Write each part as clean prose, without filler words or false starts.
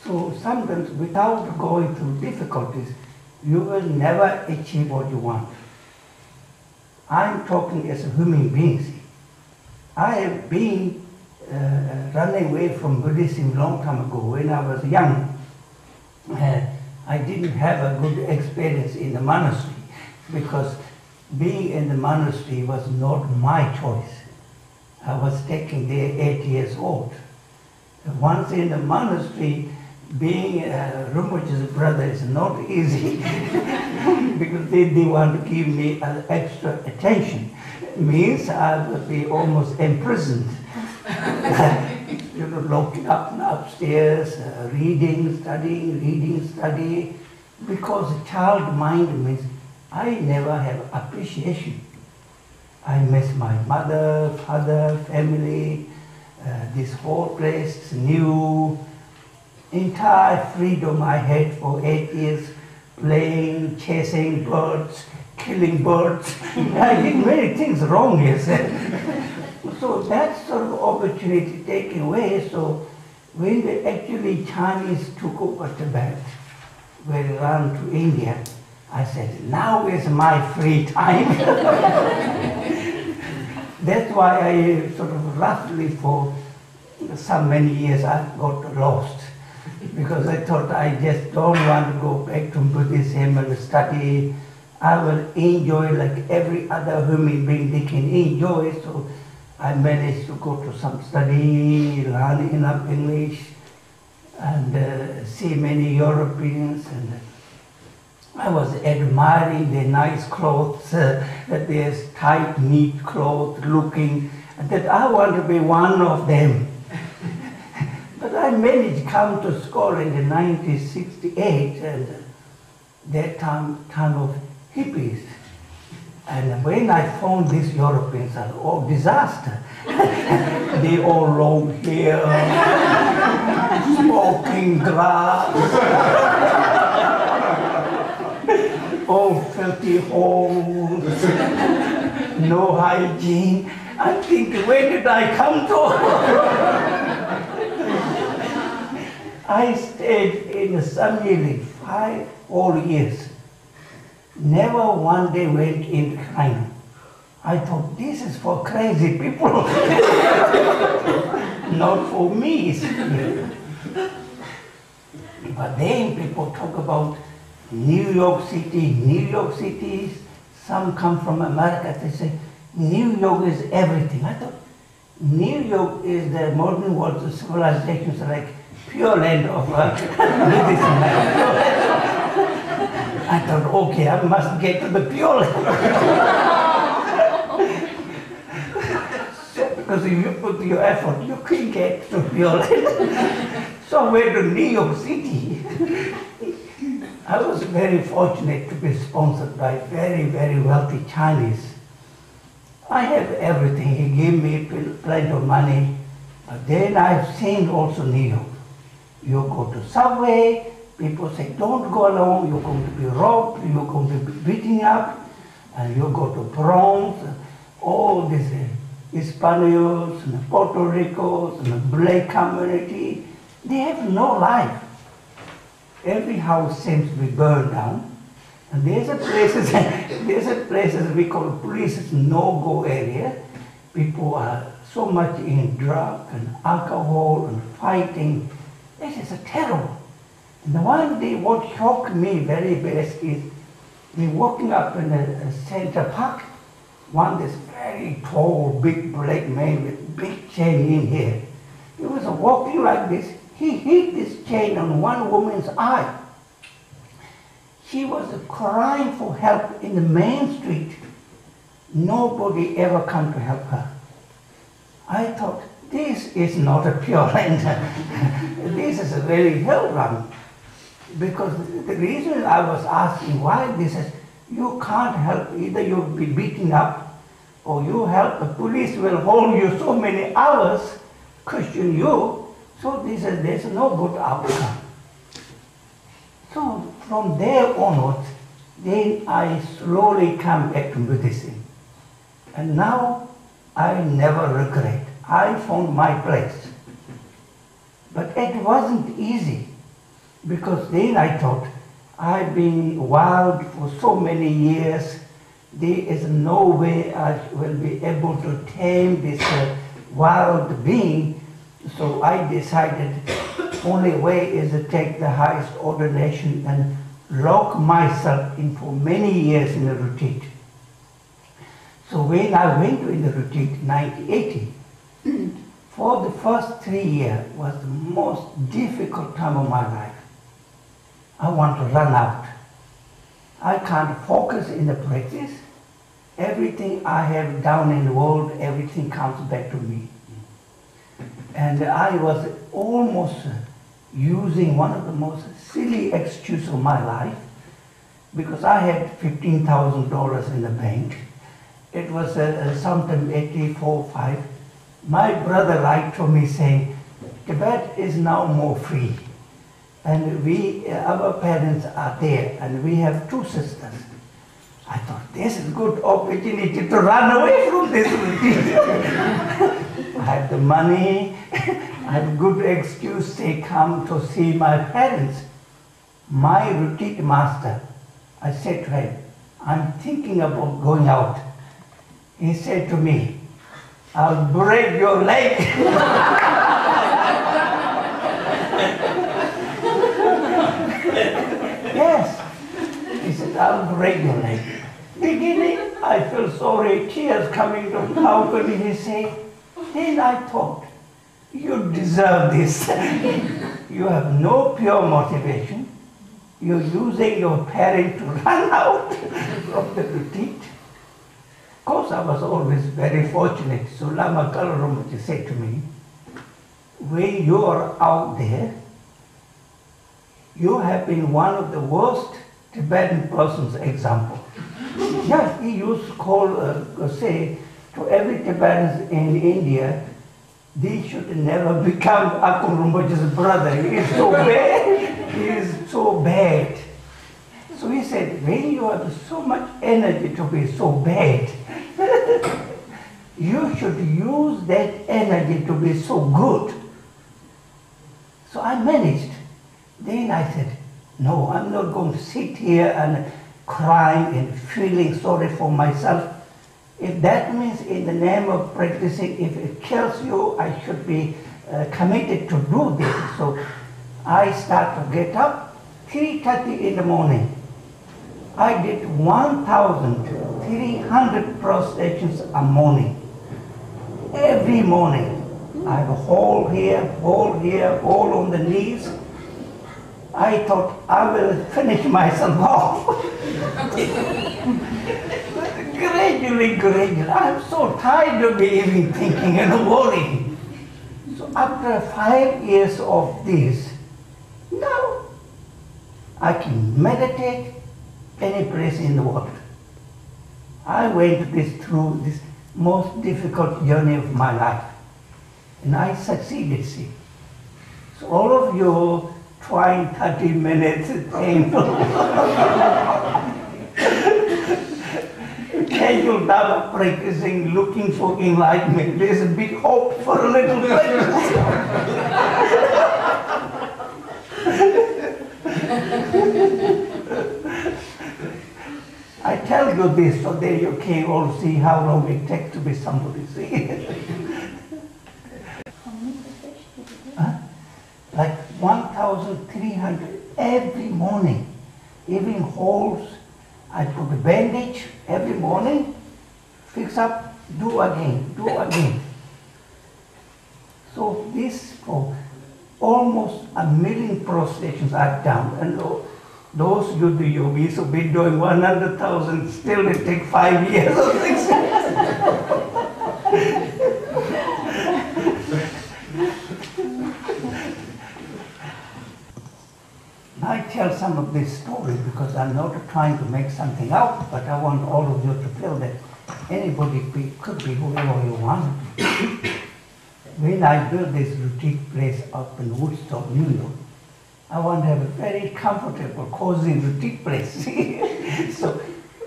So sometimes without going through difficulties, you will never achieve what you want. I'm talking as a human being. See. I have been running away from Buddhism a long time ago when I was young. I didn't have a good experience in the monastery because being in the monastery was not my choice. I was taken there 8 years old. Once in the monastery, being Rinpoche's brother is not easy because they want to give me extra attention. It means I would be almost imprisoned. Locked up and upstairs, reading, studying, because a child mind means I never have appreciation. I miss my mother, father, family, this whole place is new, entire freedom I had for 8 years, playing, chasing birds, killing birds. I did many things wrong, yes. So that sort of opportunity taken away. So when the actually Chinese took over Tibet, we ran to India, I said, now is my free time. That's why I sort of roughly for so many years I got lost. Because I thought I just don't want to go back to Buddhism and study. I will enjoy like every other human being they can enjoy. So I managed to go to some study, learn enough English, and see many Europeans. And I was admiring their nice clothes, their tight, neat clothes, looking, and that I want to be one of them. But I managed to come to school in 1968, and that time of hippies. And when I found these Europeans are all disaster. They all long hair, smoking grass, all filthy homes, no hygiene. I'm thinking, where did I come to? I stayed in Samyeli 5 whole years. Never one day went into China. I thought, this is for crazy people. Not for me. But then people talk about New York City. Some come from America, they say, New York is everything. I thought, New York is the modern world of civilizations like Pure Land of Buddhism. I thought, okay, I must get to the Pure Land. So, because if you put your effort, you can get to Pure Land. So I went to New York City. I was very fortunate to be sponsored by very, very wealthy Chinese. I have everything. He gave me plenty of money. But then I've seen also New York. You go to subway, people say, don't go along, you're going to be robbed, you're going to be beaten up, and you go to Bronx, all these Hispanics, and Puerto Ricos, and the black community, they have no life. Every house seems to be burned down. And there's a places we call police no-go area. People are so much in drug and alcohol and fighting. This is terrible. And the one day what shocked me very best is we walking up in a Center Park. One this very tall, big black man with big chain in here. He was walking like this. He hit this chain on one woman's eye. She was crying for help in the main street. Nobody ever come to help her. I thought, this is not a Pure Land. This is a very hell run. Because the reason I was asking why this is, you can't help, either you'll be beaten up, or you help, the police will hold you so many hours, question you, so there's no good outcome. So from there onwards, then I slowly come back to Buddhism. And now I never regret. I found my place. But it wasn't easy. Because then I thought, I've been wild for so many years, there is no way I will be able to tame this wild being. So I decided only way is to take the highest ordination and lock myself in for many years in a retreat. So when I went to the retreat in 1980, for the first 3 years was the most difficult time of my life. I want to run out. I can't focus in the practice. Everything I have done in the world, everything comes back to me. And I was almost using one of the most silly excuses of my life, because I had $15,000 in the bank. It was sometime 84, 5. My brother wrote to me saying, Tibet is now more free. And our parents are there, and we have 2 sisters. I thought, this is a good opportunity to run away from this retreat. I have the money, I have a good excuse to come to see my parents. My retreat master, I said to him, I'm thinking about going out. He said to me, I'll break your leg. Yes. He said, I'll break your leg. Beginning, I feel sorry, tears coming to how could he say? Then I thought, you deserve this. You have no pure motivation. You're using your parent to run out of the retreat. Of course, I was always very fortunate. So Lama Rinpoche said to me, when you are out there, you have been one of the worst Tibetan person's example. Yeah, he used to say to every Tibetan in India, they should never become Akun Rinpoche's brother. He is so bad. He is so bad. So he said, when you have so much energy to be so bad, you should use that energy to be so good. So I managed. Then I said, no, I'm not going to sit here and crying and feeling sorry for myself. If that means in the name of practicing, if it kills you, I should be committed to do this. So I start to get up 3:30 in the morning. I did 1,300 prostrations a morning. Every morning. I have a hole here, hole on the knees. I thought I will finish myself off. Gradually, I'm so tired of even thinking and worrying. So after 5 years of this, now I can meditate any place in the world. I went through this most difficult journey of my life, and I succeeded, see. So all of you trying 30 minutes, painful. Casual Dharma practicing, looking for enlightenment. There's a big hope for a little practice. I tell you this so that you can all see how long it takes to be somebody. See? Like 1,300 every morning, even holes. I put a bandage every morning, fix up, do again. So this for almost 1 million prostrations I've done, and those Yuddha yogis who've been doing 100,000, still it takes 5 years or 6 years. I tell some of this story because I'm not trying to make something up, but I want all of you to feel that anybody could be whoever you want to be. When I built this retreat place up in Woodstock, New York, I want to have a very comfortable, cozy retreat place. So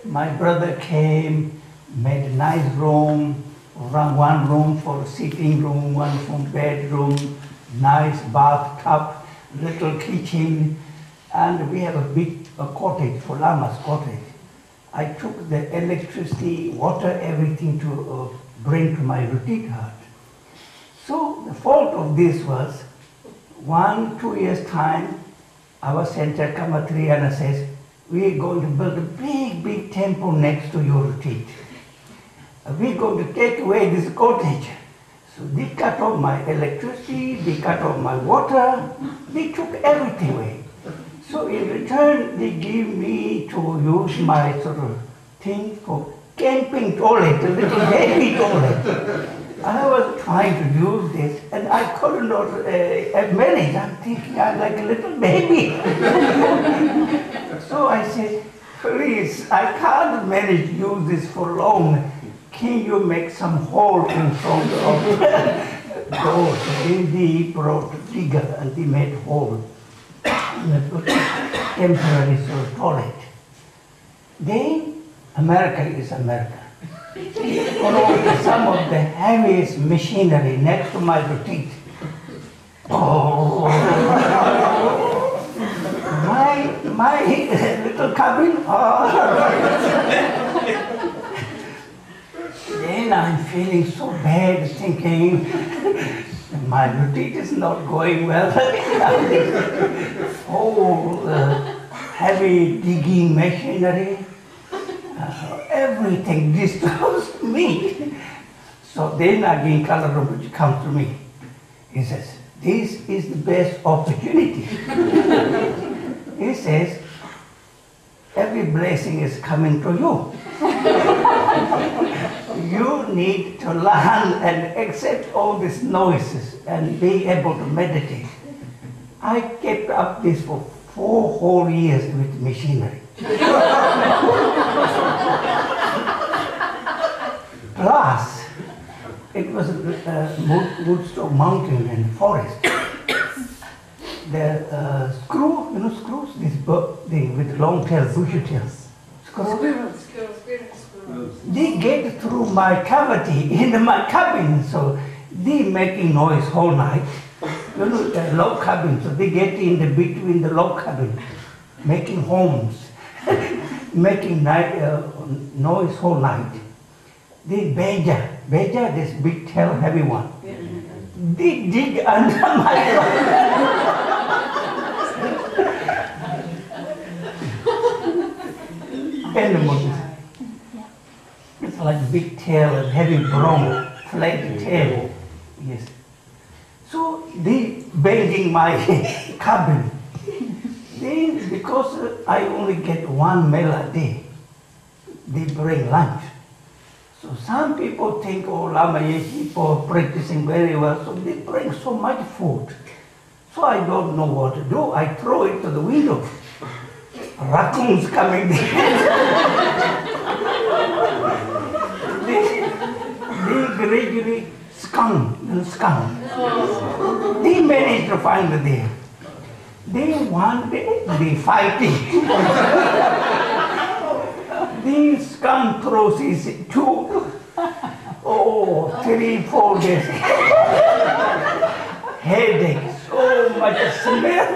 my brother came, made a nice room, one room for a sitting room, one for bedroom, nice bathtub, little kitchen. and we have a big cottage for Lama's cottage. I took the electricity, water, everything to bring to my retreat hut. So the fault of this was, 1-2 years time, our center Kamatriana says, we're going to build a big temple next to your retreat. We're going to take away this cottage. So they cut off my electricity, they cut off my water, they took everything away. So in return, they give me to use my sort of thing for camping toilet, a little baby toilet. I was trying to use this and I could not manage. I'm thinking I'm like a little baby. So I said, please, I can't manage to use this for long. Can you make some hole in front of the door? Then they brought a digger and they made a hole. Temporary sort of toilet. Then America is America. Some of the heaviest machinery next to my retreat. Oh, my little cabin. Oh. Then I'm feeling so bad, thinking my retreat is not going well. Heavy digging machinery, everything disturbs me. So then again, Kala Rinpoche comes to me. He says, this is the best opportunity. He says, every blessing is coming to you. You need to learn and accept all these noises and be able to meditate. I kept up this for 4 whole years with machinery. Plus, it was Woodstock Mountain and forest. The screw, you know screws? This thing with long tail, bushy tails. Squirrels. They get through my cavity in my cabin, so they making noise whole night. You know, the log cabin, so they get in the between the log cabin, making homes, making noise whole night. The beja, this big tail heavy one, they dig under my log. Animals. It's like big tail and heavy brown, flat tail. Yes. So they banging my cabin. Then because I only get 1 meal a day, they bring lunch. So some people think, oh, Lama Yeshe people practicing very well, so they bring so much food. So I don't know what to do. I throw it to the window. Raccoons coming there. They gradually skunk. They managed to find it there. Then one day they fighting. The skunk throws his 3, 4 days. Headache, so much smell.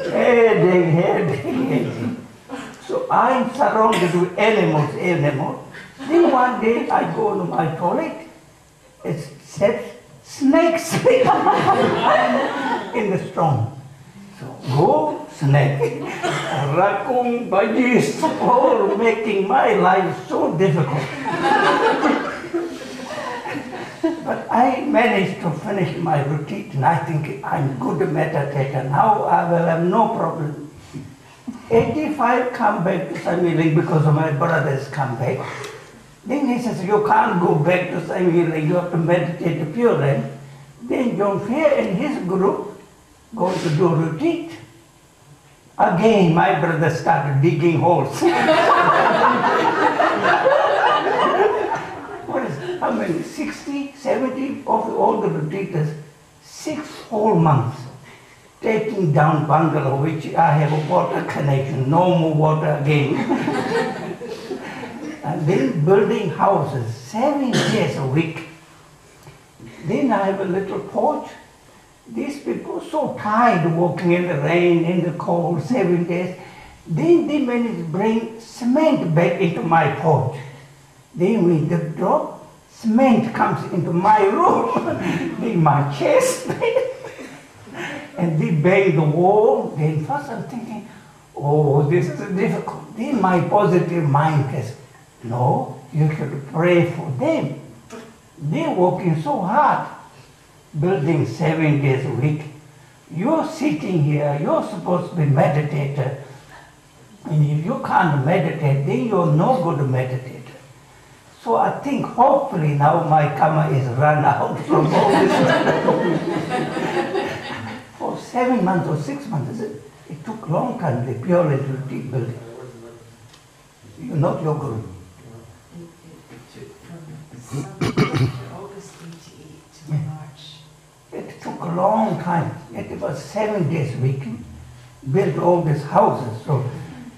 Headache. So I'm surrounded with animals. Then one day I go to my toilet, it says snakes in the stone. So go snake, raccoon, budgies, all making my life so difficult. But I managed to finish my retreat and I think I'm good meditator. Now I will have no problem. 85 come back to Samiling because of my brothers come back. Then he says, you can't go back to Samiling, you have to meditate to Pure Land. Then John Fair and his group go to do retreat. Again, my brother started digging holes. How many? 60, 70 of all the retreaters, 6 whole months, taking down bungalow, which I have a water connection, no more water again. And then building houses, 7 days a week. Then I have a little porch. These people so tired walking in the rain, in the cold, 7 days. Then they managed to bring cement back into my porch. Then when the drop, cement comes into my room, in my chest. And they bang the wall. Then first I'm thinking, oh, this is difficult. Then my positive mind says, no, you should pray for them. They're working so hard, building 7 days a week. You're sitting here, you're supposed to be meditator. And if you can't meditate, then you're no good meditator. So I think hopefully now my karma is run out from all this. For 7 months or 6 months, it took a long time, the pure retreat building. You're not your guru. August 88 to March. It took a long time. It was 7 days a week. Built all these houses, so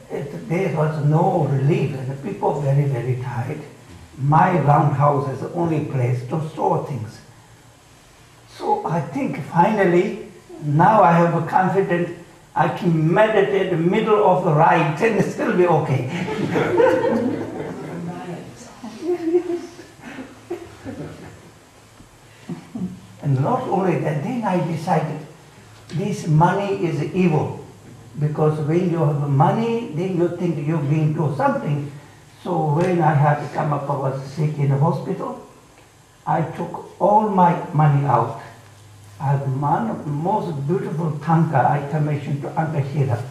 there was no relief, and the people were very, very tired. My round house is the only place to store things. So I think finally, now I have a confidence I can meditate in the middle of the ride and still be okay. And not only that, then I decided this money is evil. Because when you have money, then you think you're being to something. So when I had to come up, I was sick in the hospital, I took all my money out. I have one of the most beautiful tanka I commissioned to Ankashira.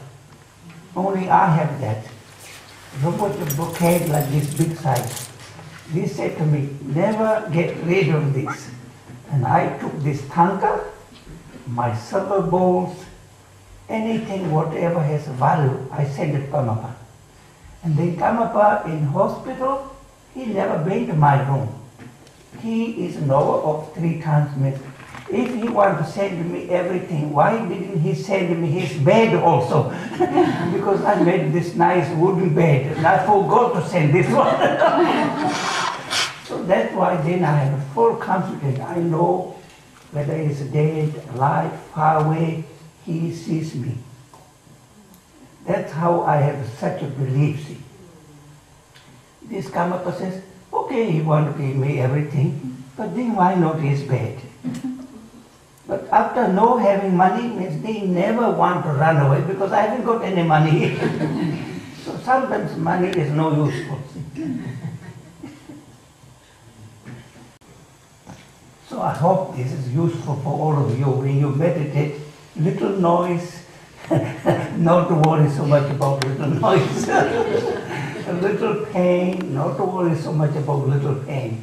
Only I have that. Rinpoche bouquet like this big size. He said to me, never get rid of this. And I took this tanka, my silver bowls, anything, whatever has value, I send it to Kamapa. And then Kamapa in hospital, he never been to my room. He is knower of 3 times me. If he wanted to send me everything, why didn't he send me his bed also? Because I made this nice wooden bed, and I forgot to send this one. So that's why then I have full confidence. I know whether he's dead, alive, far away, he sees me. That's how I have such a belief. See. This Kamapa says, okay, he wants to give me everything, but then why not his bed? But after no having money means they never want to run away because I haven't got any money. So sometimes money is no useful. So I hope this is useful for all of you when you meditate. Little noise, not to worry so much about little noise. A little pain, not to worry so much about little pain.